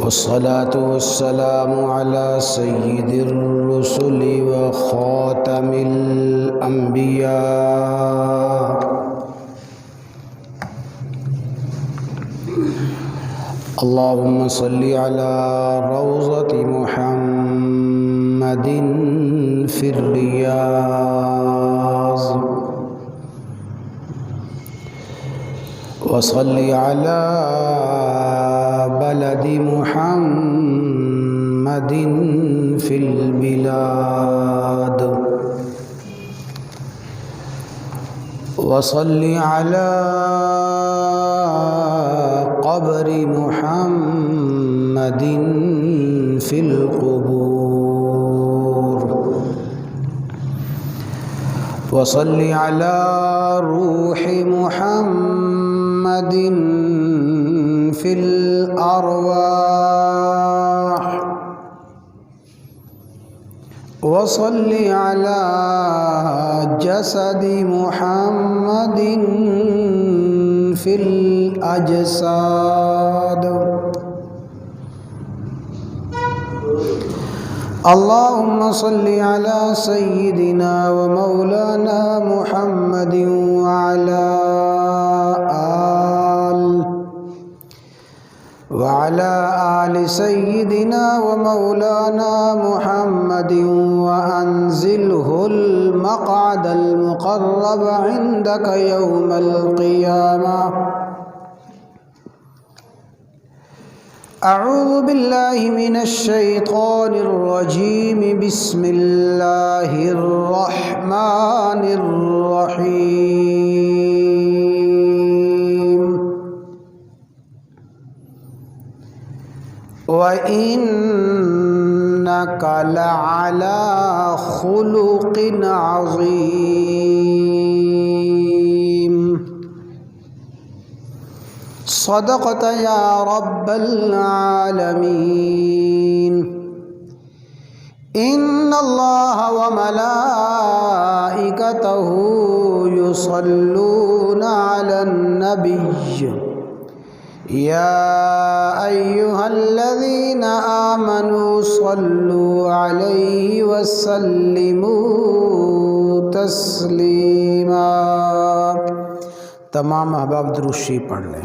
والصلاة والسلام على سيد الرسل وخاتم الأنبياء اللهم صل على روضة محمد في الرياض وصل على بلد محمد في البلاد وصل على قبر محمد في القبور وصل على روح محمد في الأرواح وصل على جسد محمد في الأجساد اللهم صل على سيدنا ومولانا محمد وعلى آل سيدنا ومولانا محمد وأنزله المقعد المقرب عندك يوم القيامة أعوذ بالله من الشيطان الرجيم بسم الله الرحمن الرحيم وإنك لعلى خلق عظيم صدقت يا رب العالمين إن الله وملائكته يصلون على النبي يا أيها الذين آمنوا صلوا عليه وسلموا تسليما تمام احباب درود شریف پڑھ لیں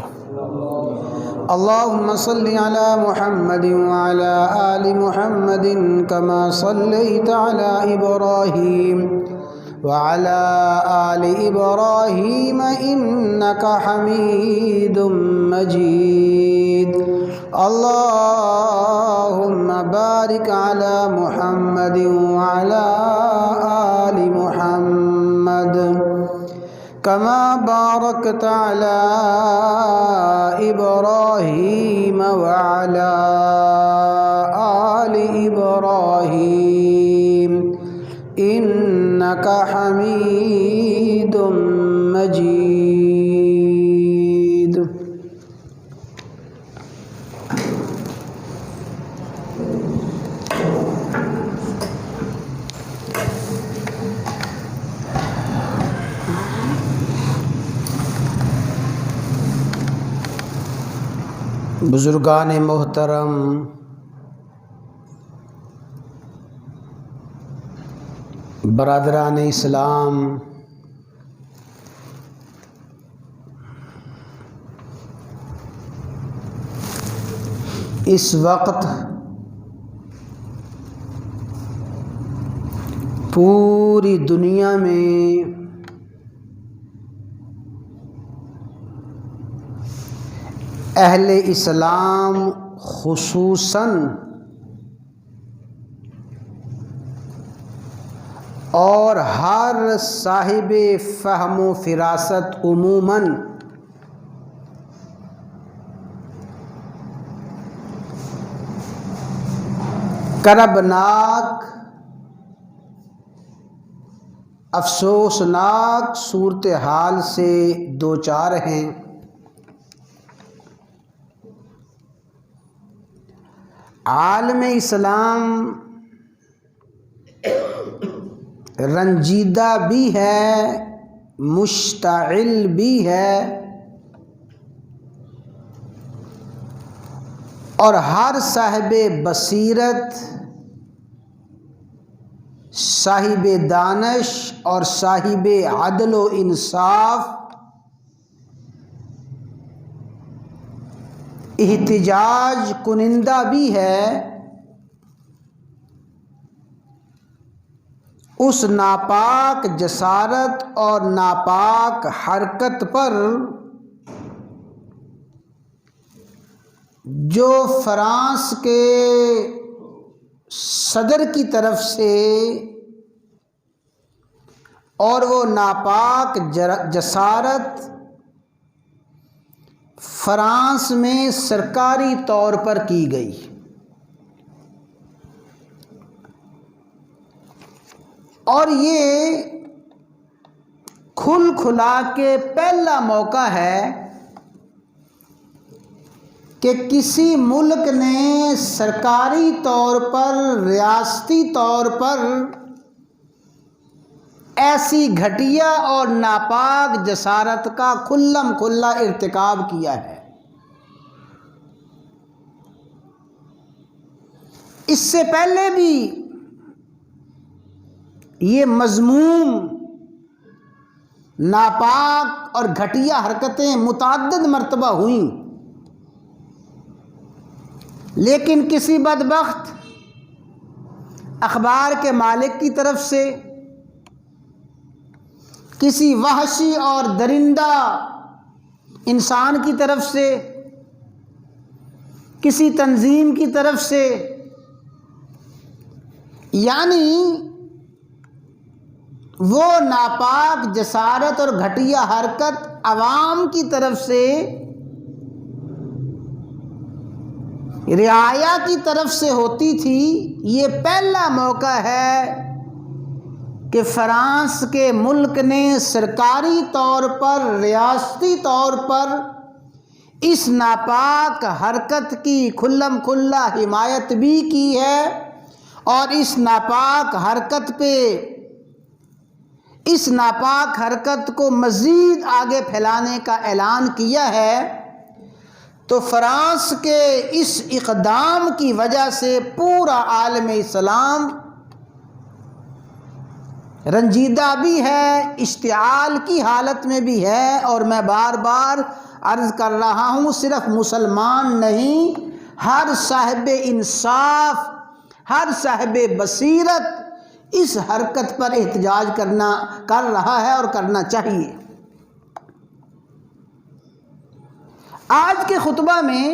اللهم صل على محمد وعلى آل محمد كما صليت على إبراهيم وعلى آل إبراهيم إنك حميد مجيد اللهم بارك على محمد وعلى آل محمد كما باركت على إبراهيم وعلى آل إبراهيم إنك حميد مجيد بزرگان محترم، برادران اسلام، اس وقت پوری دنیا میں اہل اسلام خصوصاً اور ہر صاحب فہم و فراست عموماً کربناک افسوسناک صورتحال سے دوچار ہیں۔ عالم اسلام رنجیدہ بھی ہے، مشتعل بھی ہے، اور ہر صاحب بصیرت، صاحب دانش اور صاحب عدل و انصاف احتجاج کنندہ بھی ہے اس ناپاک جسارت اور ناپاک حرکت پر جو فرانس کے صدر کی طرف سے اور وہ ناپاک جسارت فرانس میں سرکاری طور پر کی گئی۔ اور یہ کھل کھلا کے پہلا موقع ہے کہ کسی ملک نے سرکاری طور پر، ریاستی طور پر ایسی گھٹیا اور ناپاک جسارت کا کھلم کھلا ارتکاب کیا ہے۔ اس سے پہلے بھی یہ مذموم ناپاک اور گھٹیا حرکتیں متعدد مرتبہ ہوئیں، لیکن کسی بدبخت اخبار کے مالک کی طرف سے، کسی وحشی اور درندہ انسان کی طرف سے، کسی تنظیم کی طرف سے، یعنی وہ ناپاک جسارت اور گھٹیا حرکت عوام کی طرف سے، رعایا کی طرف سے ہوتی تھی۔ یہ پہلا موقع ہے کہ فرانس کے ملک نے سرکاری طور پر، ریاستی طور پر اس ناپاک حرکت کی کھلم کھلا حمایت بھی کی ہے، اور اس ناپاک حرکت کو مزید آگے پھیلانے کا اعلان کیا ہے۔ تو فرانس کے اس اقدام کی وجہ سے پورا عالم اسلام رنجیدہ بھی ہے، اشتعال کی حالت میں بھی ہے، اور میں بار بار عرض کر رہا ہوں، صرف مسلمان نہیں، ہر صاحب انصاف، ہر صاحب بصیرت اس حرکت پر احتجاج کر رہا ہے اور کرنا چاہیے۔ آج کے خطبہ میں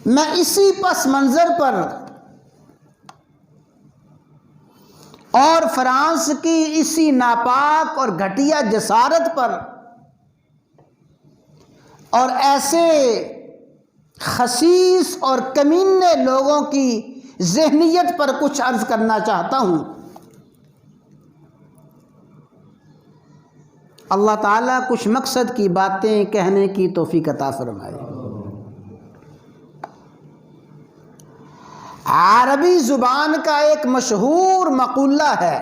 میں اسی پس منظر پر اور فرانس کی اسی ناپاک اور گھٹیا جسارت پر اور ایسے خسیس اور کمینے لوگوں کی ذہنیت پر کچھ عرض کرنا چاہتا ہوں۔ اللہ تعالیٰ کچھ مقصد کی باتیں کہنے کی توفیق عطا فرمائے۔ عربی زبان کا ایک مشہور مقولہ ہے،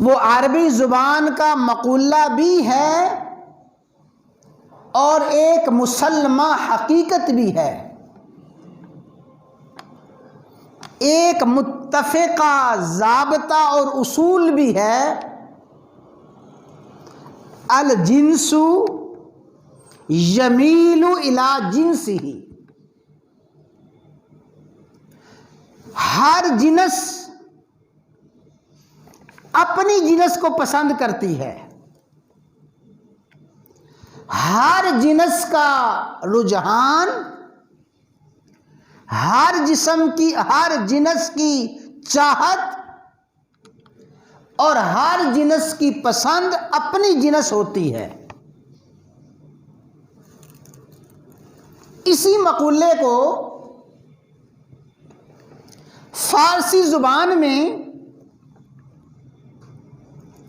وہ عربی زبان کا مقولہ بھی ہے اور ایک مسلمہ حقیقت بھی ہے، ایک متفقہ ضابطہ اور اصول بھی ہے۔ الجنس یمیل الی جنسہ، ہر جنس اپنی جنس کو پسند کرتی ہے، ہر جنس کا رجحان، ہر جنس کی چاہت اور ہر جنس کی پسند اپنی جنس ہوتی ہے۔ اسی مقولے کو فارسی زبان میں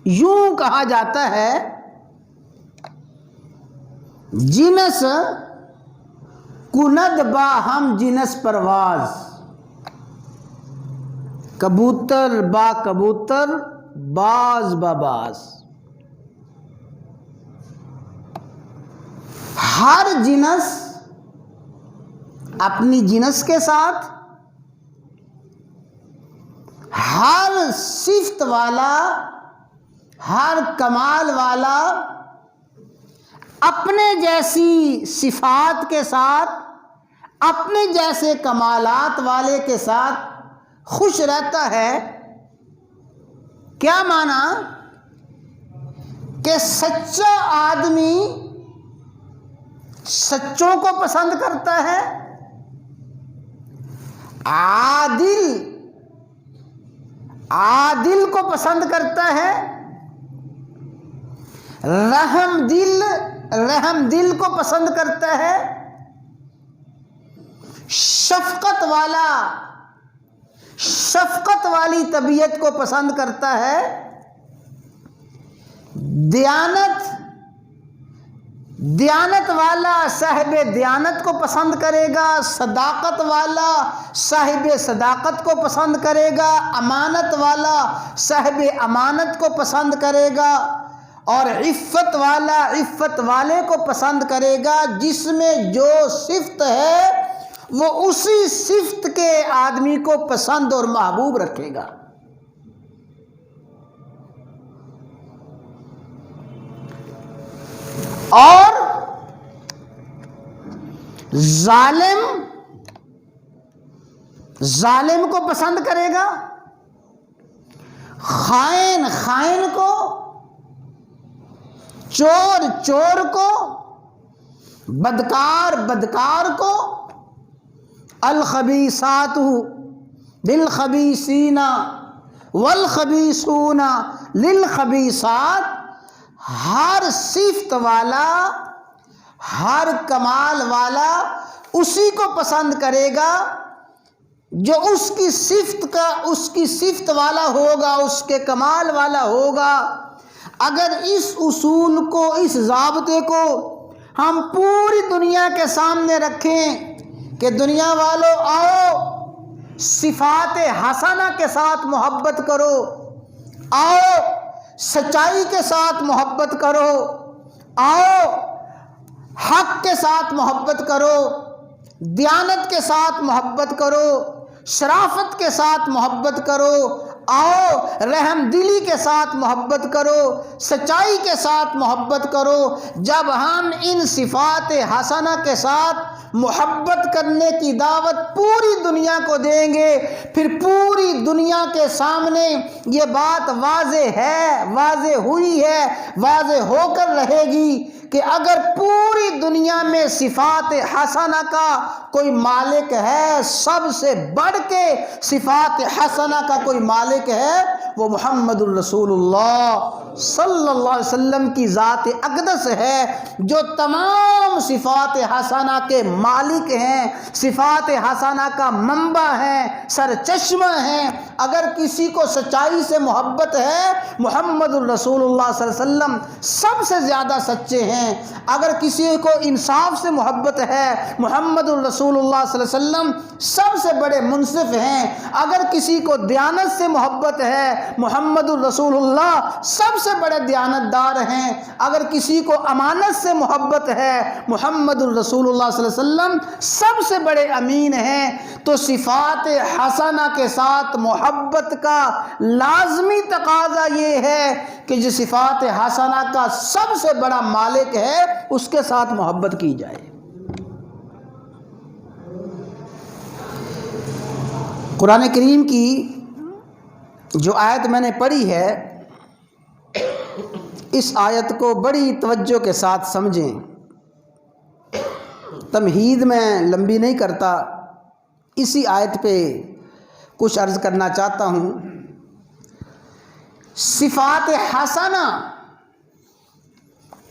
یوں کہا جاتا ہے، جنس کند با ہم جنس پرواز، کبوتر با کبوتر، باز با باز۔ ہر جنس اپنی جنس کے ساتھ، ہر صفت والا، ہر کمال والا اپنے جیسی صفات کے ساتھ، اپنے جیسے کمالات والے کے ساتھ خوش رہتا ہے۔ کیا معنی؟ کہ سچا آدمی سچوں کو پسند کرتا ہے، عادل کو پسند کرتا ہے، رحم دل کو پسند کرتا ہے، شفقت والی طبیعت کو پسند کرتا ہے، دیانت والا صاحب دیانت کو پسند کرے گا، صداقت والا صاحب صداقت کو پسند کرے گا، امانت والا صاحب امانت کو پسند کرے گا، اور عفت والا عفت والے کو پسند کرے گا۔ جس میں جو صفت ہے وہ اسی صفت کے آدمی کو پسند اور محبوب رکھے گا۔ اور ظالم کو پسند کرے گا، خائن کو، چور کو، بدکار کو، الخبیثات للخبیثین والخبیثون للخبیثات، ہر صفت والا، ہر کمال والا اسی کو پسند کرے گا جو اس کی صفت والا ہوگا، اس کے کمال والا ہوگا۔ اگر اس اصول کو، اس ضابطے کو ہم پوری دنیا کے سامنے رکھیں کہ دنیا والوں آؤ صفات حسنہ کے ساتھ محبت کرو، آؤ سچائی کے ساتھ محبت کرو، آؤ حق کے ساتھ محبت کرو، دیانت کے ساتھ محبت کرو، شرافت کے ساتھ محبت کرو، آؤ رحم دلی کے ساتھ محبت کرو، سچائی کے ساتھ محبت کرو۔ جب ہم ان صفات حسنہ کے ساتھ محبت کرنے کی دعوت پوری دنیا کو دیں گے، پھر پوری دنیا کے سامنے یہ بات واضح ہوئی ہے، واضح ہو کر رہے گی کہ اگر پوری دنیا میں صفات حسنہ کا کوئی مالک ہے، سب سے بڑھ کے صفات حسنہ کا کوئی مالک ہے، وہ محمد الرسول اللہ صلی اللہ علیہ وسلم کی ذات اقدس ہے، جو تمام صفات حسنہ کے مالک ہیں، صفات حسنہ کا منبع ہیں، سرچشمہ ہیں۔ اگر کسی کو سچائی سے محبت ہے، محمد الرسول اللہ صلی اللہ علیہ وسلم سب سے زیادہ سچے ہیں۔ اگر کسی کو انصاف سے محبت ہے، محمد الرسول اللہ صلی اللہ علیہ وسلم سب سے بڑے منصف ہیں۔ اگر کسی کو دیانت سے محبت ہے، محمد الرسول اللہ سب سے بڑے دیانتدار ہیں۔ اگر کسی کو امانت سے محبت ہے، محمد الرسول اللہ صلی اللہ علیہ وسلم سب سے بڑے امین ہیں۔ تو صفات حسنہ کے ساتھ محبت کا لازمی تقاضا یہ ہے کہ جو صفات حسنہ کا سب سے بڑا مالک ہے اس کے ساتھ محبت کی جائے۔ قرآن کریم کی جو آیت میں نے پڑھی ہے، اس آیت کو بڑی توجہ کے ساتھ سمجھیں۔ تمہید میں لمبی نہیں کرتا، اسی آیت پہ کچھ عرض کرنا چاہتا ہوں۔ صفات حسنہ،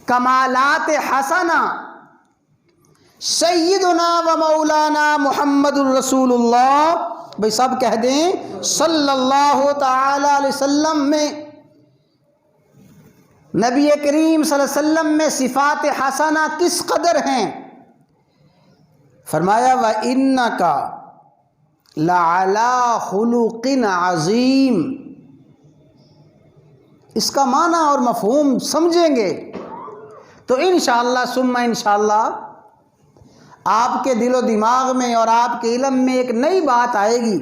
کمالات حسنہ، سیدنا و مولانا محمد الرسول اللہ، بھئی سب کہہ دیں صلی اللہ تعالی علیہ وسلم میں، نبی کریم صلی اللہ علیہ وسلم میں صفات حسنہ کس قدر ہیں؟ فرمایا وَإِنَّكَ لَعَلَىٰ خُلُقٍ عَظِيمٍ۔ اس کا معنی اور مفہوم سمجھیں گے تو انشاءاللہ ثم انشاءاللہ آپ کے دل و دماغ میں اور آپ کے علم میں ایک نئی بات آئے گی۔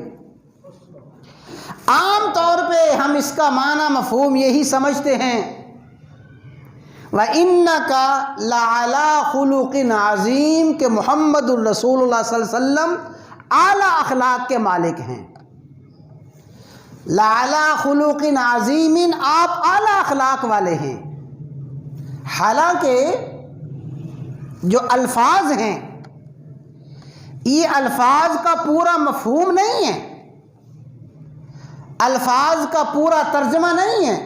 عام طور پہ ہم اس کا معنی مفہوم یہی سمجھتے ہیں وَإِنَّكَ لَعَلَىٰ خُلُقٍ عَظِيمٍ کہ محمد الرسول اللہ صلی اللہ علیہ وسلم اعلیٰ اخلاق کے مالک ہیں۔ لَعَلَىٰ خُلُقٍ عَظِيمٍ آپ اعلیٰ اخلاق والے ہیں۔ حالانکہ جو الفاظ ہیں یہ الفاظ کا پورا مفہوم نہیں ہے، الفاظ کا پورا ترجمہ نہیں ہے۔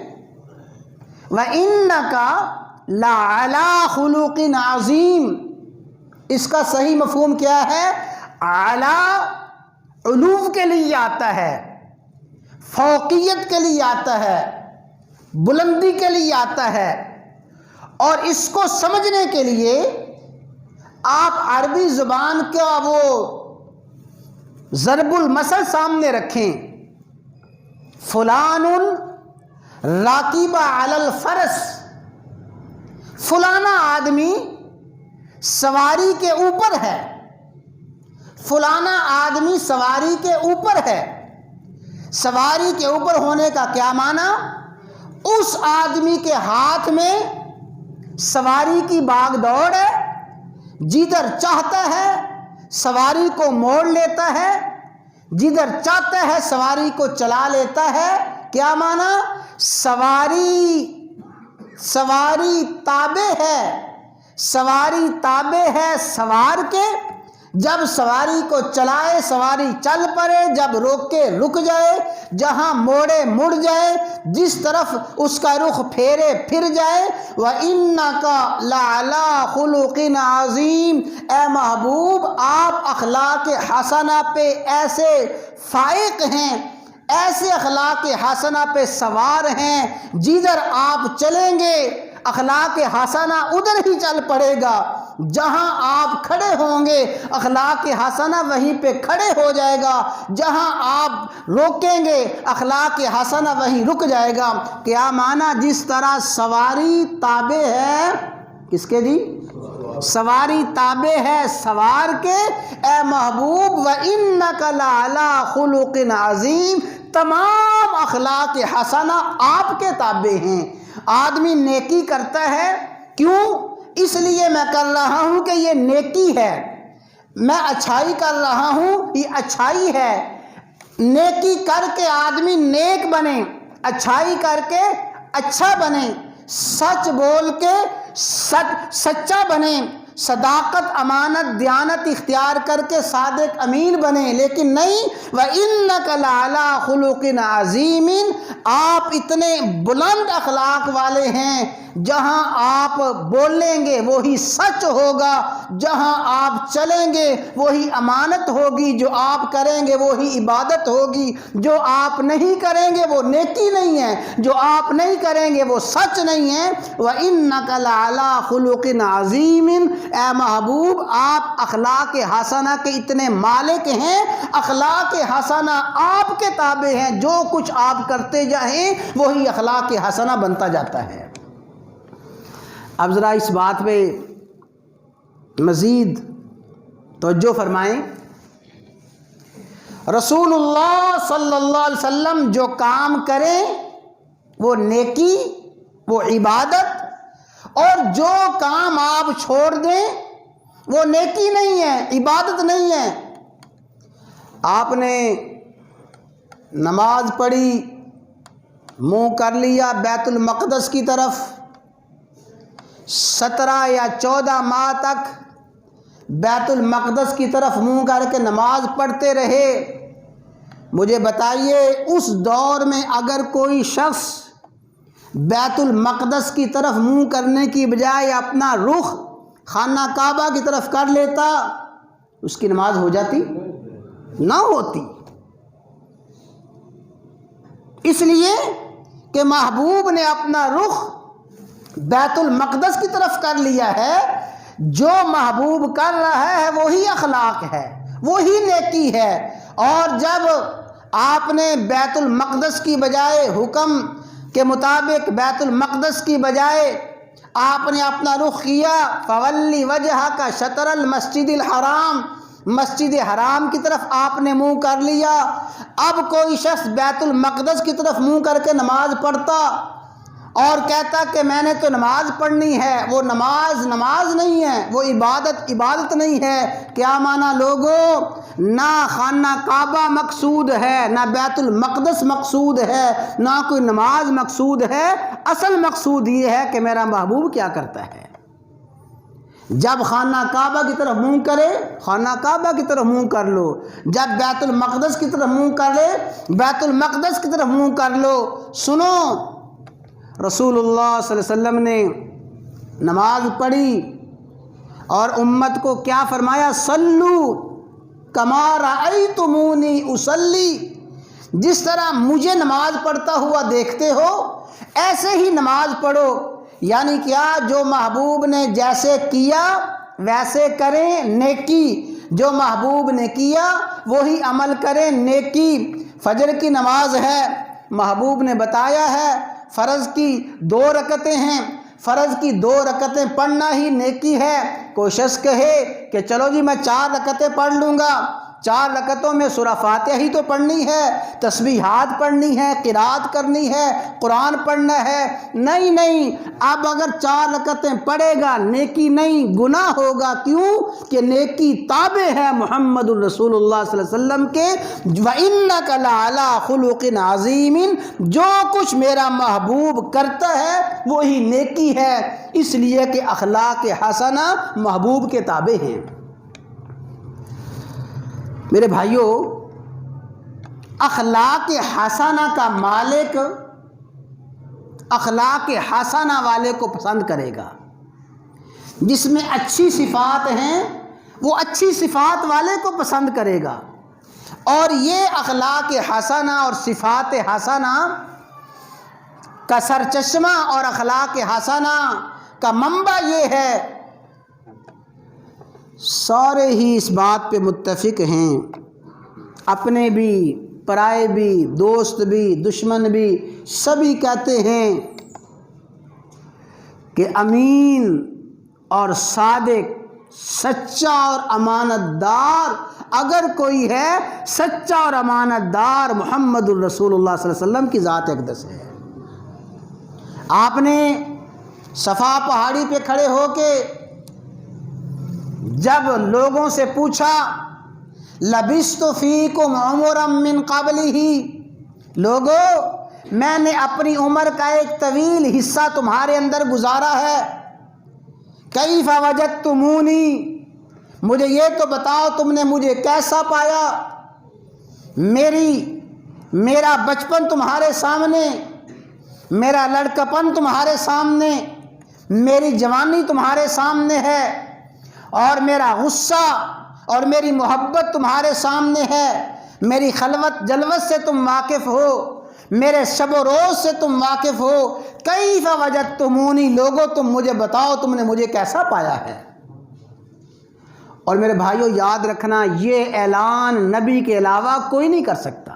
وَإِنَّكَ لَعَلَىٰ خُلُقٍ عَظِيمٍ اس کا صحیح مفہوم کیا ہے؟ اعلیٰ علو کے لیے آتا ہے، فوقیت کے لیے آتا ہے، بلندی کے لیے آتا ہے۔ اور اس کو سمجھنے کے لیے آپ عربی زبان کا وہ ضرب المثل سامنے رکھیں، فلان راکب علی الفرس، فلانا آدمی سواری کے اوپر ہے، فلانا آدمی سواری کے اوپر ہے۔ سواری کے اوپر ہونے کا کیا معنی؟ اس آدمی کے ہاتھ میں سواری کی باغ دوڑ ہے، جدھر چاہتا ہے سواری کو موڑ لیتا ہے، جدھر چاہتا ہے سواری کو چلا لیتا ہے۔ کیا معنی؟ سواری تابع ہے، سواری تابع ہے سوار کے، جب سواری کو چلائے سواری چل پڑے، جب روکے رک جائے، جہاں موڑے مڑ جائے، جس طرف اس کا رخ پھیرے پھر جائے۔ وَإِنَّكَ لَعَلَىٰ خُلُقٍ عَظِيمٍ اے محبوب آپ اخلاق حسنہ پہ ایسے فائق ہیں، ایسے اخلاق حسنہ پہ سوار ہیں، جدھر آپ چلیں گے اخلاق حسنہ ادھر ہی چل پڑے گا، جہاں آپ کھڑے ہوں گے اخلاق حسنہ وہیں پہ کھڑے ہو جائے گا، جہاں آپ روکیں گے اخلاق حسنہ وہیں رک جائے گا۔ کیا معنی؟ جس طرح سواری تابع ہے کس کے جی؟ سواری تابع ہے سوار کے، اے محبوب وَإِنَّكَ لَعَلَىٰ خُلُقٍ عَظِيمٍ تمام اخلاق حسنہ آپ کے تابع ہیں۔ آدمی نیکی کرتا ہے، کیوں؟ اس لیے میں کر رہا ہوں کہ یہ نیکی ہے، میں اچھائی کر رہا ہوں یہ اچھائی ہے۔ نیکی کر کے آدمی نیک بنے، اچھائی کر کے اچھا بنے، سچ بول کے سچا بنے، صداقت امانت دیانت اختیار کر کے صادق امین بنے، لیکن نہیں وَإِنَّكَ لَعَلَىٰ خُلُقٍ عَظِيمٍ آپ اتنے بلند اخلاق والے ہیں، جہاں آپ بولیں گے وہی سچ ہوگا، جہاں آپ چلیں گے وہی امانت ہوگی، جو آپ کریں گے وہی عبادت ہوگی، جو آپ نہیں کریں گے وہ نیکی نہیں ہے، جو آپ نہیں کریں گے وہ سچ نہیں ہے۔ وَإِنَّكَ لَعَلَىٰ خُلُقٍ عَظِيمٍ اے محبوب آپ اخلاق حسنہ کے اتنے مالک ہیں، اخلاق حسنہ آپ کے تابع ہیں، جو کچھ آپ کرتے جائیں وہی اخلاق حسنہ بنتا جاتا ہے۔ اب ذرا اس بات پہ مزید توجہ فرمائیں، رسول اللہ صلی اللہ علیہ وسلم جو کام کریں وہ نیکی، وہ عبادت، اور جو کام آپ چھوڑ دیں وہ نیکی نہیں ہے، عبادت نہیں ہے۔ آپ نے نماز پڑھی، منہ کر لیا بیت المقدس کی طرف، 17 یا 14 ماہ تک بیت المقدس کی طرف منہ کر کے نماز پڑھتے رہے۔ مجھے بتائیے اس دور میں اگر کوئی شخص بیت المقدس کی طرف منہ کرنے کی بجائے اپنا رخ خانہ کعبہ کی طرف کر لیتا، اس کی نماز ہو جاتی؟ نہ ہوتی، اس لیے کہ محبوب نے اپنا رخ بیت المقدس کی طرف کر لیا ہے۔ جو محبوب کر رہا ہے وہی اخلاق ہے، وہی نیکی ہے۔ اور جب آپ نے بیت المقدس کی بجائے حکم کے مطابق بیت المقدس کی بجائے آپ نے اپنا رخ کیا فولی وجہ کا شطر المسجد الحرام، مسجد حرام کی طرف آپ نے منہ کر لیا۔ اب کوئی شخص بیت المقدس کی طرف منہ کر کے نماز پڑھتا اور کہتا کہ میں نے تو نماز پڑھنی ہے، وہ نماز نہیں ہے، وہ عبادت نہیں ہے۔ کیا معنی لوگوں؟ نہ خانہ کعبہ مقصود ہے، نہ بیت المقدس مقصود ہے، نہ کوئی نماز مقصود ہے۔ اصل مقصود یہ ہے کہ میرا محبوب کیا کرتا ہے۔ جب خانہ کعبہ کی طرف منہ کرے، خانہ کعبہ کی طرف منہ کر لو، جب بیت المقدس کی طرف منہ کرے، بیت المقدس کی طرف منہ کر لو۔ سنو، رسول اللہ صلی اللہ علیہ وسلم نے نماز پڑھی اور امت کو کیا فرمایا؟ صلو کما رأیتمونی اصلی، جس طرح مجھے نماز پڑھتا ہوا دیکھتے ہو ایسے ہی نماز پڑھو۔ یعنی کیا؟ جو محبوب نے جیسے کیا ویسے کریں، نیکی۔ جو محبوب نے کیا وہی عمل کریں، نیکی۔ فجر کی نماز ہے، محبوب نے بتایا ہے فرض کی 2 رکعتیں ہیں، فرض کی 2 رکعتیں پڑھنا ہی نیکی ہے۔ کوئی شخص کہے کہ چلو جی میں 4 رکعتیں پڑھ لوں گا، 4 رکعتوں میں سورہ فاتحہ ہی تو پڑھنی ہے، تسبیحات پڑھنی ہے، قرات کرنی ہے، قرآن پڑھنا ہے۔ نہیں، اب اگر 4 رکعتیں پڑھے گا نیکی نہیں، گناہ ہوگا۔ کیوں کہ نیکی تابع ہے محمد الرسول اللہ صلی اللہ علیہ وسلم کے۔ وَإِنَّكَ لَعَلَىٰ خُلُقٍ عَظِيمٍ، جو کچھ میرا محبوب کرتا ہے وہی نیکی ہے، اس لیے کہ اخلاق حسنہ محبوب کے تابع ہیں۔ میرے بھائیوں، اخلاق حسنہ کا مالک اخلاق حسنہ والے کو پسند کرے گا۔ جس میں اچھی صفات ہیں وہ اچھی صفات والے کو پسند کرے گا۔ اور یہ اخلاق حسنہ اور صفات حسنہ کا سرچشمہ اور اخلاق حسنہ کا منبع یہ ہے، سارے ہی اس بات پہ متفق ہیں، اپنے بھی، پرائے بھی، دوست بھی، دشمن بھی، سبھی کہتے ہیں کہ امین اور صادق، سچا اور امانت دار اگر کوئی ہے، سچا اور امانت دار محمد الرسول اللہ صلی اللہ علیہ وسلم کی ذات اقدس ہے۔ آپ نے صفا پہاڑی پہ کھڑے ہو کے جب لوگوں سے پوچھا لبثت فیکم عمرا من قبلہ، لوگو میں نے اپنی عمر کا ایک طویل حصہ تمہارے اندر گزارا ہے، کیف وجدتمونی، مجھے یہ تو بتاؤ تم نے مجھے کیسا پایا۔ میرا بچپن تمہارے سامنے، میرا لڑکپن تمہارے سامنے، میری جوانی تمہارے سامنے ہے، اور میرا غصہ اور میری محبت تمہارے سامنے ہے، میری خلوت جلوت سے تم واقف ہو، میرے شب و روز سے تم واقف ہو۔ کیف وجدتمونی، لوگو تم مجھے بتاؤ تم نے مجھے کیسا پایا ہے۔ اور میرے بھائیوں یاد رکھنا، یہ اعلان نبی کے علاوہ کوئی نہیں کر سکتا،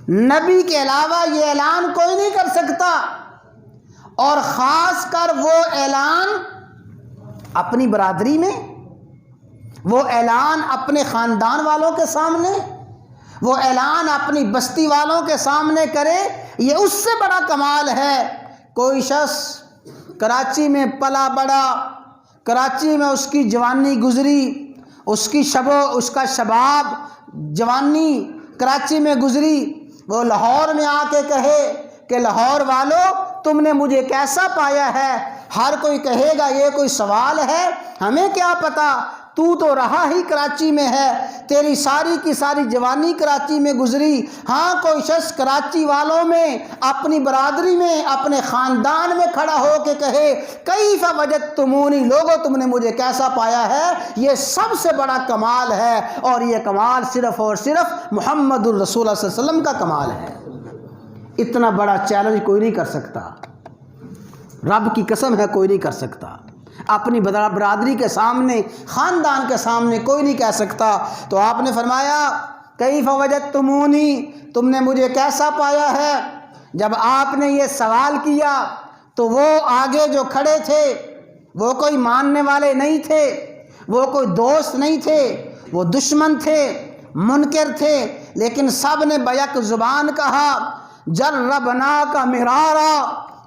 نبی کے علاوہ یہ اعلان کوئی نہیں کر سکتا، اور خاص کر وہ اعلان اپنی برادری میں، وہ اعلان اپنے خاندان والوں کے سامنے، وہ اعلان اپنی بستی والوں کے سامنے کرے، یہ اس سے بڑا کمال ہے۔ کوئی شخص کراچی میں پلا بڑا، کراچی میں اس کی جوانی گزری، اس کا شباب جوانی کراچی میں گزری، وہ لاہور میں آ کے کہے کہ لاہور والوں تم نے مجھے کیسا پایا ہے۔ ہر کوئی کہے گا یہ کوئی سوال ہے، ہمیں کیا پتا، تو رہا ہی کراچی میں ہے، تیری ساری کی ساری جوانی کراچی میں گزری۔ ہاں کوئی شخص کراچی والوں میں، اپنی برادری میں، اپنے خاندان میں کھڑا ہو کے کہے کیف وجدتمونی، لوگو تم نے مجھے کیسا پایا ہے، یہ سب سے بڑا کمال ہے، اور یہ کمال صرف اور صرف محمد الرسول صلی اللہ علیہ وسلم کا کمال ہے۔ اتنا بڑا چیلنج کوئی نہیں کر سکتا، رب کی قسم ہے کوئی نہیں کر سکتا، اپنی برادری کے سامنے، خاندان کے سامنے کوئی نہیں کہہ سکتا۔ تو آپ نے فرمایا کیف وجدتمونی، تم نے مجھے کیسا پایا ہے۔ جب آپ نے یہ سوال کیا تو وہ آگے جو کھڑے تھے وہ کوئی ماننے والے نہیں تھے، وہ کوئی دوست نہیں تھے، وہ دشمن تھے، منکر تھے، لیکن سب نے بیک زبان کہا جربناک مرارا،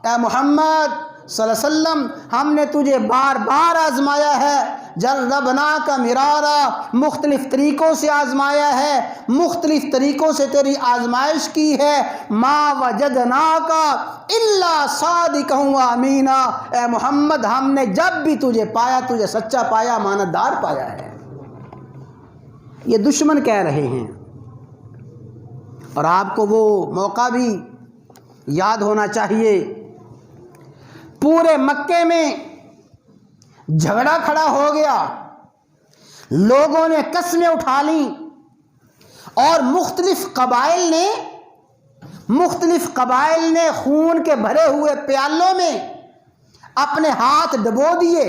اے محمد صلی اللہ علیہ وسلم ہم نے تجھے بار بار آزمایا ہے، جربناک مرارا، مختلف طریقوں سے آزمایا ہے، مختلف طریقوں سے تیری آزمائش کی ہے، ما وجدناک الا صادقا و امینا، اے محمد ہم نے جب بھی تجھے پایا تجھے سچا پایا، امانتدار پایا ہے۔ یہ دشمن کہہ رہے ہیں، اور آپ کو وہ موقع بھی یاد ہونا چاہیے، پورے مکے میں جھگڑا کھڑا ہو گیا، لوگوں نے قسمیں اٹھا لیں، اور مختلف قبائل نے خون کے بھرے ہوئے پیالوں میں اپنے ہاتھ ڈبو دیے۔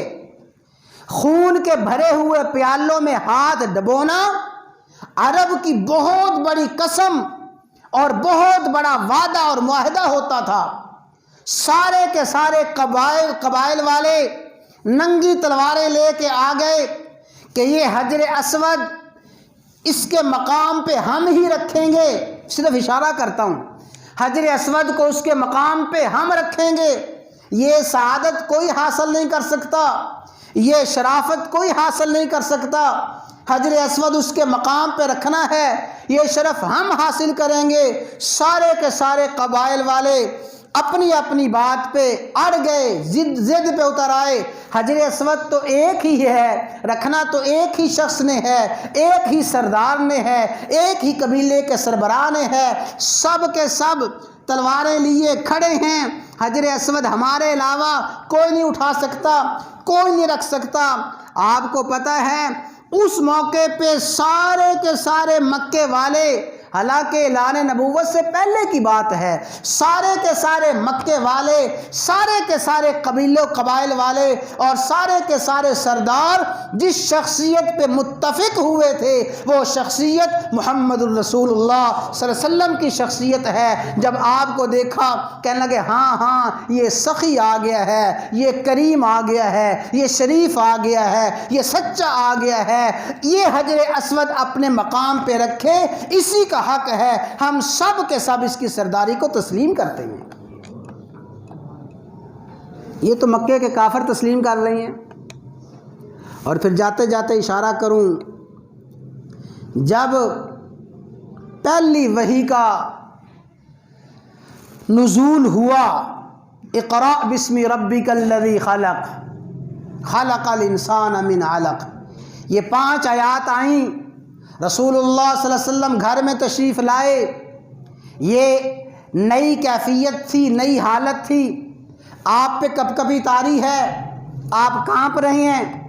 خون کے بھرے ہوئے پیالوں میں ہاتھ ڈبونا عرب کی بہت بڑی قسم اور بہت بڑا وعدہ اور معاہدہ ہوتا تھا۔ سارے کے سارے قبائل والے ننگی تلواریں لے کے آ گئے کہ یہ حجر اسود اس کے مقام پہ ہم ہی رکھیں گے، صرف اشارہ کرتا ہوں، حجر اسود کو اس کے مقام پہ ہم رکھیں گے، یہ سعادت کوئی حاصل نہیں کر سکتا، یہ شرافت کوئی حاصل نہیں کر سکتا، حجر اسود اس کے مقام پہ رکھنا ہے، یہ شرف ہم حاصل کریں گے۔ سارے کے سارے قبائل والے اپنی اپنی بات پہ اڑ گئے، ضد پہ اتر آئے۔ حجر اسود تو ایک ہی ہے، رکھنا تو ایک ہی شخص نے ہے، ایک ہی سردار نے ہے، ایک ہی قبیلے کے سربراہ نے ہے، سب کے سب تلواریں لیے کھڑے ہیں، حجر اسود ہمارے علاوہ کوئی نہیں اٹھا سکتا، کوئی نہیں رکھ سکتا۔ آپ کو پتہ ہے اس موقع پہ سارے کے سارے مکے والے، حالانکہ اعلان نبوت سے پہلے کی بات ہے، سارے کے سارے مکے والے، سارے کے سارے قبائل والے اور سارے کے سارے سردار جس شخصیت پہ متفق ہوئے تھے وہ شخصیت محمد الرسول اللہ صلی اللہ علیہ وسلم کی شخصیت ہے۔ جب آپ کو دیکھا کہنے لگے ہاں یہ سخی آ گیا ہے، یہ کریم آ گیا ہے، یہ شریف آ گیا ہے، یہ سچا آ گیا ہے، یہ حجر اسود اپنے مقام پہ رکھے، اسی کا حق ہے، ہم سب کے سب اس کی سرداری کو تسلیم کرتے ہیں۔ یہ تو مکے کے کافر تسلیم کر رہے ہیں۔ اور پھر جاتے جاتے اشارہ کروں، جب پہلی وحی کا نزول ہوا، اقرأ بسم ربک الذی خلق، خلق الانسان من علق، یہ 5 آیات آئیں، رسول اللہ صلی اللہ علیہ وسلم گھر میں تشریف لائے، یہ نئی کیفیت تھی، نئی حالت تھی، آپ پہ کب کبھی طاری ہے، آپ کانپ رہے ہیں۔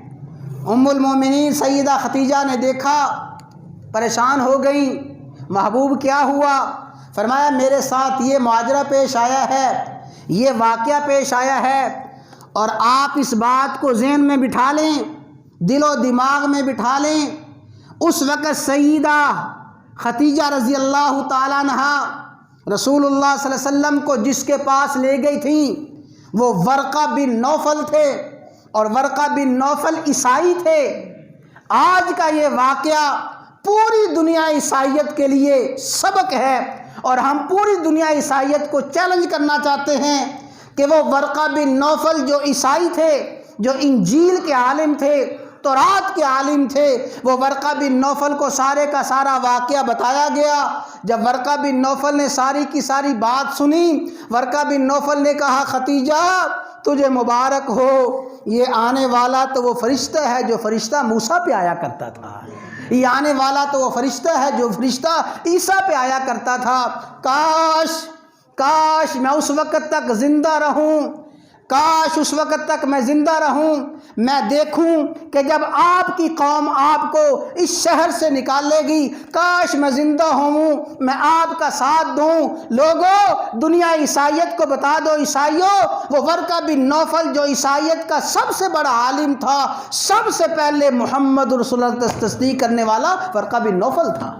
ام المومنین سیدہ خدیجہ نے دیکھا، پریشان ہو گئیں، محبوب کیا ہوا؟ فرمایا میرے ساتھ یہ ماجرا پیش آیا ہے، یہ واقعہ پیش آیا ہے، اور آپ اس بات کو ذہن میں بٹھا لیں، دل و دماغ میں بٹھا لیں۔ اس وقت سیدہ خدیجہ رضی اللہ تعالیٰ عنہا رسول اللہ صلی اللہ علیہ وسلم کو جس کے پاس لے گئی تھیں وہ ورقہ بن نوفل تھے، اور ورقہ بن نوفل عیسائی تھے۔ آج کا یہ واقعہ پوری دنیا عیسائیت کے لیے سبق ہے، اور ہم پوری دنیا عیسائیت کو چیلنج کرنا چاہتے ہیں کہ وہ ورقہ بن نوفل جو عیسائی تھے، جو انجیل کے عالم تھے، تورات کے عالم تھے، وہ ورقہ بن نوفل کو سارے کا سارا واقعہ بتایا گیا۔ جب ورقہ بن نوفل نے ساری کی ساری بات سنی، ورقہ بن نوفل نے کہا خدیجہ تجھے مبارک ہو، یہ آنے والا تو وہ فرشتہ ہے جو فرشتہ موسیٰ پہ آیا کرتا تھا، یہ آنے والا تو وہ فرشتہ ہے جو فرشتہ عیسیٰ پہ آیا کرتا تھا۔ کاش میں اس وقت تک زندہ رہوں، کاش اس وقت تک میں زندہ رہوں، میں دیکھوں کہ جب آپ کی قوم آپ کو اس شہر سے نکالے گی، کاش میں زندہ ہوں، میں آپ کا ساتھ دوں۔ لوگوں دنیا عیسائیت کو بتا دو، عیسائیوں وہ ورقہ بن نوفل جو عیسائیت کا سب سے بڑا عالم تھا، سب سے پہلے محمد رسول اللہ تصدیق کرنے والا ورقہ بن نوفل تھا۔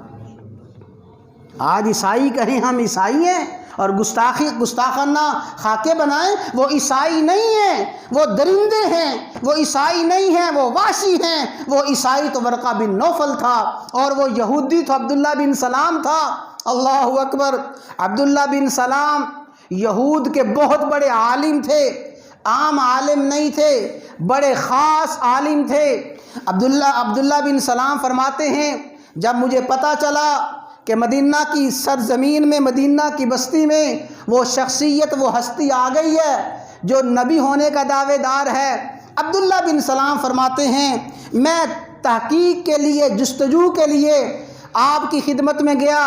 آج عیسائی کہیں ہم عیسائی ہیں اور گستاخانہ خاکے بنائیں، وہ عیسائی نہیں ہیں، وہ درندے ہیں، وہ عیسائی نہیں ہیں، وہ وحشی ہیں۔ وہ عیسائی تو ورقہ بن نوفل تھا، اور وہ یہودی تو عبداللہ بن سلام تھا۔ اللہ اکبر! عبداللہ بن سلام یہود کے بہت بڑے عالم تھے، عام عالم نہیں تھے، بڑے خاص عالم تھے۔ عبداللہ بن سلام فرماتے ہیں، جب مجھے پتہ چلا کہ مدینہ کی سرزمین میں، مدینہ کی بستی میں وہ شخصیت، وہ ہستی آ گئی ہے جو نبی ہونے کا دعوے دار ہے، عبداللہ بن سلام فرماتے ہیں میں تحقیق کے لیے، جستجو کے لیے آپ کی خدمت میں گیا،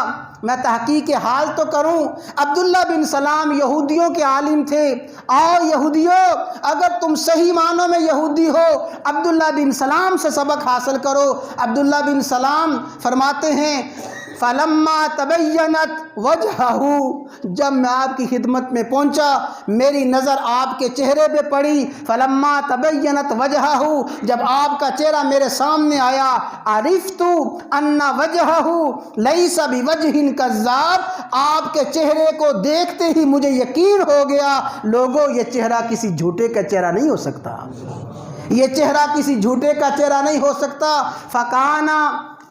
میں تحقیق حال تو کروں۔ عبداللہ بن سلام یہودیوں کے عالم تھے۔ آؤ یہودیوں، اگر تم صحیح معنوں میں یہودی ہو، عبداللہ بن سلام سے سبق حاصل کرو۔ عبداللہ بن سلام فرماتے ہیں فلما تبینت وجہہ، جب میں آپ کی خدمت میں پہنچا میری نظر آپ کے چہرے پہ پڑی، فلما تبینت وجہہ، جب آپ کا چہرہ میرے سامنے آیا، عرفت ان وجہہ لیس بوجہ کذاب، آپ کے چہرے کو دیکھتے ہی مجھے یقین ہو گیا لوگوں یہ چہرہ کسی جھوٹے کا چہرہ نہیں ہو سکتا، یہ چہرہ کسی جھوٹے کا چہرہ نہیں ہو سکتا۔ فکان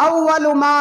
اول ما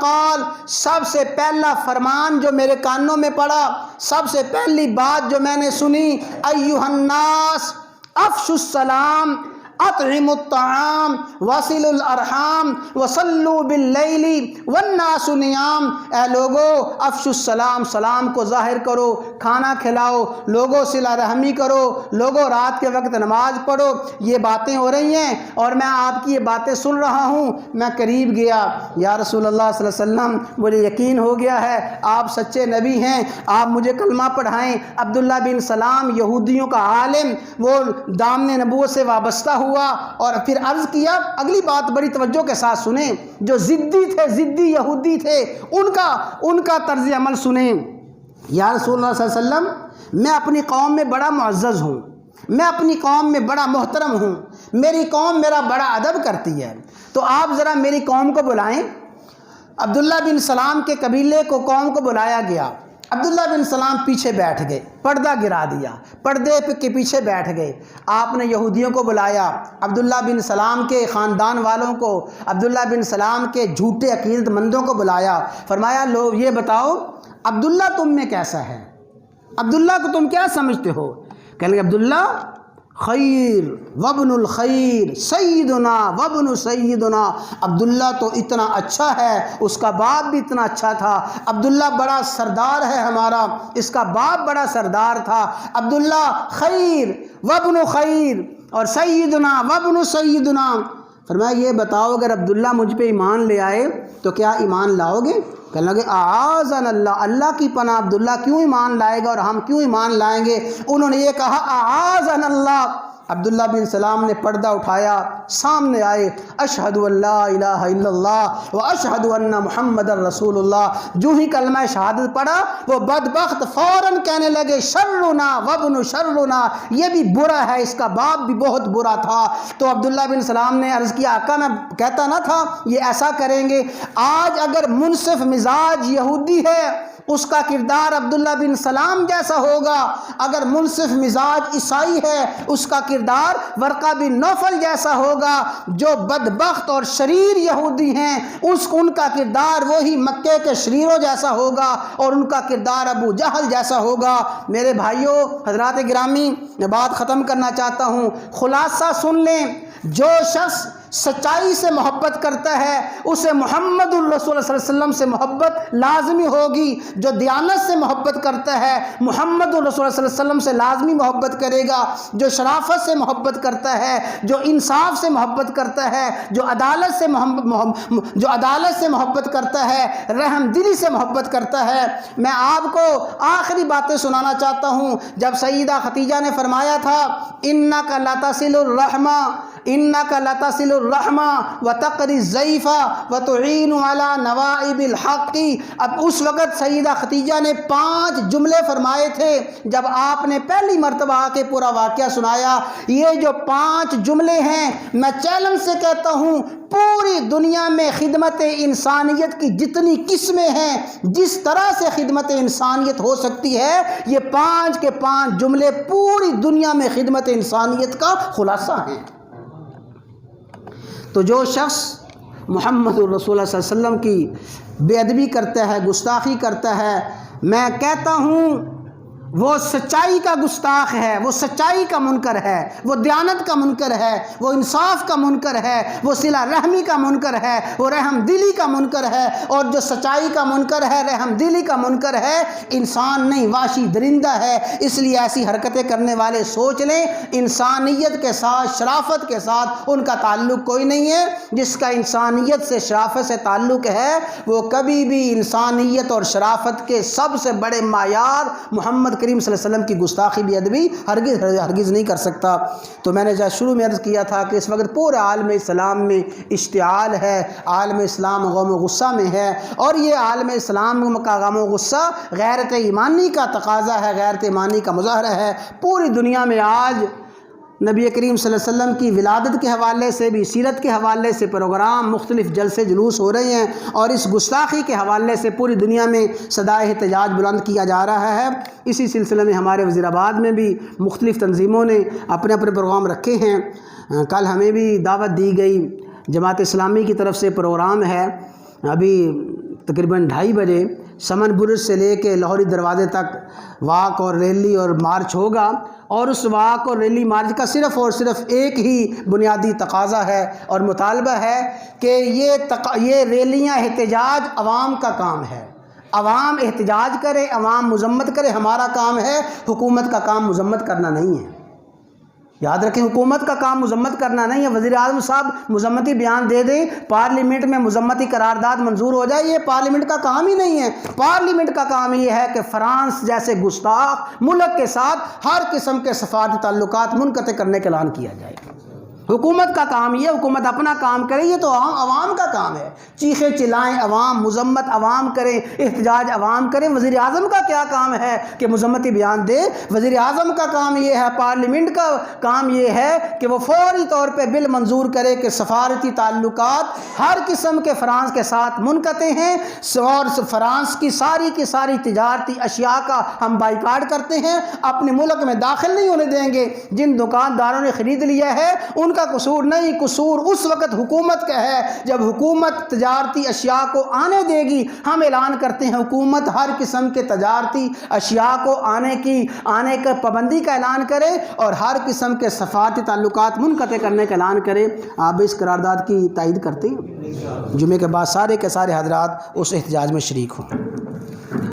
قال، سب سے پہلا فرمان جو میرے کانوں میں پڑا، سب سے پہلی بات جو میں نے سنی، ایھا الناس افشوا السلام اطعموا الطعام وصلوا الارحام وصلوا باللیل والناس نیام، اے لوگو افشوا السلام، سلام کو ظاہر کرو، کھانا کھلاؤ، لوگوں صلہ رحمی کرو، لوگوں رات کے وقت نماز پڑھو۔ یہ باتیں ہو رہی ہیں اور میں آپ کی یہ باتیں سن رہا ہوں۔ میں قریب گیا، یا رسول اللہ صلی اللہ علیہ وسلم مجھے یقین ہو گیا ہے آپ سچے نبی ہیں، آپ مجھے کلمہ پڑھائیں۔ عبداللہ بن سلام یہودیوں کا عالم، وہ دامن نبوت سے وابستہ ہوا اور پھر عرض کیا، اگلی بات بڑی توجہ کے ساتھ سنیں، جو ضدی تھے، ضدی یہودی تھے، ان کا طرز عمل سنیں۔ یا رسول اللہ صلی اللہ علیہ وسلم میں اپنی قوم میں بڑا معزز ہوں، میں اپنی قوم میں بڑا محترم ہوں، میری قوم میرا بڑا ادب کرتی ہے، تو آپ ذرا میری قوم کو بلائیں۔ عبداللہ بن سلام کے قبیلے کو، قوم کو بلایا گیا۔ عبداللہ بن سلام پیچھے بیٹھ گئے، پردہ گرا دیا، پردے کے پیچھے بیٹھ گئے۔ آپ نے یہودیوں کو بلایا، عبداللہ بن سلام کے خاندان والوں کو، عبداللہ بن سلام کے جھوٹے عقیدت مندوں کو بلایا، فرمایا لو یہ بتاؤ عبداللہ تم میں کیسا ہے، عبداللہ کو تم کیا سمجھتے ہو؟ کہنے لگے عبداللہ خیر وابن الخیر سیدنا وابن سیدنا، عبداللہ تو اتنا اچھا ہے، اس کا باپ بھی اتنا اچھا تھا، عبداللہ بڑا سردار ہے ہمارا، اس کا باپ بڑا سردار تھا، عبداللہ خیر وابن خیر اور سیدنا وابن سیدنا۔ فرمایا یہ بتاؤ اگر عبداللہ مجھ پہ ایمان لے آئے تو کیا ایمان لاؤ گے؟ کہنے لگے اعاذنا اللہ، اللہ کی پناہ، عبداللہ کیوں ایمان لائے گا اور ہم کیوں ایمان لائیں گے؟ انہوں نے یہ کہا اعاذنا اللہ۔ عبداللہ بن سلام نے پردہ اٹھایا، سامنے آئے، اشہد ان لا الہ الا اللہ و اشہد ان محمد رسول اللہ۔ جو ہی کلمہ شہادت پڑھا وہ بدبخت فوراً کہنے لگے شرنا وابن شرنا، یہ بھی برا ہے، اس کا باپ بھی بہت برا تھا۔ تو عبداللہ بن سلام نے عرض کیا آقا میں کہتا نہ تھا یہ ایسا کریں گے؟ آج اگر منصف مزاج یہودی ہے اس کا کردار عبداللہ بن سلام جیسا ہوگا، اگر منصف مزاج عیسائی ہے اس کا کردار ورقہ بن نوفل جیسا ہوگا، جو بدبخت اور شریر یہودی ہیں ان کا کردار وہی مکے کے شریروں جیسا ہوگا اور ان کا کردار ابو جہل جیسا ہوگا۔ میرے بھائیوں، حضرات گرامی، میں بات ختم کرنا چاہتا ہوں، خلاصہ سن لیں، جو شخص سچائی سے محبت کرتا ہے اسے محمد الرسول صلی اللہ علیہ وسلم سے محبت لازمی ہوگی، جو دیانت سے محبت کرتا ہے محمد الرسول صلی اللہ علیہ وسلم سے لازمی محبت کرے گا، جو شرافت سے محبت کرتا ہے، جو انصاف سے محبت کرتا ہے، جو عدالت سے محبت کرتا ہے، رحم دلی سے محبت کرتا ہے۔ میں آپ کو آخری باتیں سنانا چاہتا ہوں۔ جب سیدہ خدیجہ نے فرمایا تھا انک لتصل الرحم، انک لتصل الرحم وتقری الضیف وتعین علی نوائب الحق. اب اس وقت سیدہ خدیجہ نے 5 جملے فرمائے تھے جب آپ نے پہلی مرتبہ آ کے پورا واقعہ سنایا. یہ جو 5 جملے ہیں میں چیلنج سے کہتا ہوں پوری دنیا میں خدمت انسانیت کی جتنی قسمیں ہیں جس طرح سے خدمت انسانیت ہو سکتی ہے یہ 5 کے 5 جملے پوری دنیا میں خدمت انسانیت کا خلاصہ ہیں. تو جو شخص محمد الرسول اللہ صلی اللہ علیہ وسلم کی بے ادبی کرتا ہے، گستاخی کرتا ہے، میں کہتا ہوں وہ سچائی کا گستاخ ہے، وہ سچائی کا منکر ہے، وہ دیانت کا منکر ہے، وہ انصاف کا منکر ہے، وہ صلہ رحمی کا منکر ہے، وہ رحم دلی کا منکر ہے. اور جو سچائی کا منکر ہے، رحم دلی کا منکر ہے، انسان نہیں وحشی درندہ ہے. اس لیے ایسی حرکتیں کرنے والے سوچ لیں انسانیت کے ساتھ، شرافت کے ساتھ ان کا تعلق کوئی نہیں ہے. جس کا انسانیت سے، شرافت سے تعلق ہے وہ کبھی بھی انسانیت اور شرافت کے سب سے بڑے معیار محمد کریم صلی اللہ علیہ وسلم کی گستاخی بے ادبی ہرگز نہیں کر سکتا. تو میں نے جہاں شروع میں عرض کیا تھا کہ اس وقت پورے عالم اسلام میں اشتعال ہے، عالم اسلام غم و غصہ میں ہے، اور یہ عالم اسلام کا غم و غصہ غیرت ایمانی کا تقاضا ہے، غیرت ایمانی کا مظاہرہ ہے. پوری دنیا میں آج نبی کریم صلی اللہ علیہ وسلم کی ولادت کے حوالے سے بھی، سیرت کے حوالے سے پروگرام، مختلف جلسے جلوس ہو رہے ہیں، اور اس گستاخی کے حوالے سے پوری دنیا میں صدائے احتجاج بلند کیا جا رہا ہے. اسی سلسلے میں ہمارے وزیر آباد میں بھی مختلف تنظیموں نے اپنے اپنے پروگرام رکھے ہیں. کل ہمیں بھی دعوت دی گئی، جماعت اسلامی کی طرف سے پروگرام ہے. ابھی تقریباً 2:30 بجے سمن برج سے لے کے لاہوری دروازے تک واک اور ریلی اور مارچ ہوگا، اور اس واک اور ریلی مارچ کا صرف اور صرف ایک ہی بنیادی تقاضا ہے اور مطالبہ ہے کہ یہ ریلیاں، احتجاج عوام کا کام ہے. عوام احتجاج کرے، عوام مذمت کرے، ہمارا کام ہے. حکومت کا کام مذمت کرنا نہیں ہے. یاد رکھیں، حکومت کا کام مذمت کرنا نہیں ہے. وزیر اعظم صاحب مذمتی بیان دے دیں، پارلیمنٹ میں مذمتی قرارداد منظور ہو جائے، یہ پارلیمنٹ کا کام ہی نہیں ہے. پارلیمنٹ کا کام یہ ہے کہ فرانس جیسے گستاخ ملک کے ساتھ ہر قسم کے سفارتی تعلقات منقطع کرنے کا اعلان کیا جائے. حکومت کا کام یہ، حکومت اپنا کام کرے، یہ تو عوام کا کام ہے. چیخیں چلائیں عوام، مذمت عوام کریں، احتجاج عوام کریں. وزیر اعظم کا کیا کام ہے کہ مذمتی بیان دے؟ وزیر اعظم کا کام یہ ہے، پارلیمنٹ کا کام یہ ہے کہ وہ فوری طور پہ بل منظور کرے کہ سفارتی تعلقات ہر قسم کے فرانس کے ساتھ منقطع ہیں، اور فرانس کی ساری تجارتی اشیاء کا ہم بائیکاٹ کرتے ہیں، اپنے ملک میں داخل نہیں ہونے دیں گے. جن دکانداروں نے خرید لیا ہے ان کا قصور نہیں، قصور اس وقت حکومت کا ہے جب حکومت تجارتی اشیاء کو آنے دے گی. ہم اعلان کرتے ہیں حکومت ہر قسم کے تجارتی اشیاء کو آنے کا پابندی کا اعلان کرے اور ہر قسم کے سفارتی تعلقات منقطع کرنے کا اعلان کرے. آپ اس قرارداد کی تائید کرتے ہیں؟ جمعے کے بعد سارے کے سارے حضرات اس احتجاج میں شریک ہوں.